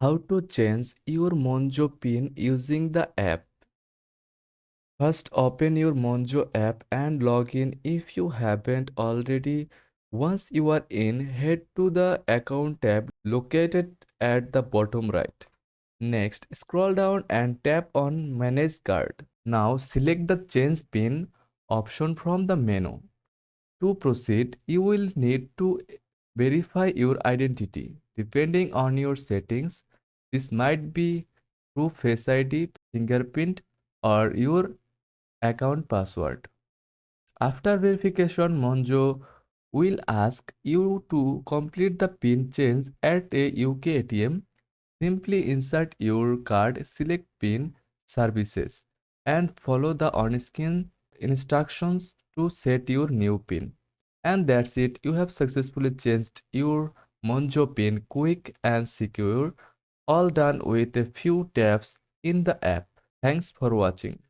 How to change your Monzo PIN using the app. First, open your Monzo app and log in if you haven't already. Once you are in, head to the Account tab located at the bottom right. Next, scroll down and tap on Manage Card. Now, select the Change PIN option from the menu. To proceed, you will need to verify your identity. Depending on your settings, this might be through Face ID, fingerprint, or your account password. After verification, Monzo will ask you to complete the PIN change at a UK ATM. Simply insert your card, select PIN services, and follow the on-screen instructions to set your new PIN. And that's it. You have successfully changed your Monzo PIN quick and secure, all done with a few taps in the app. Thanks for watching.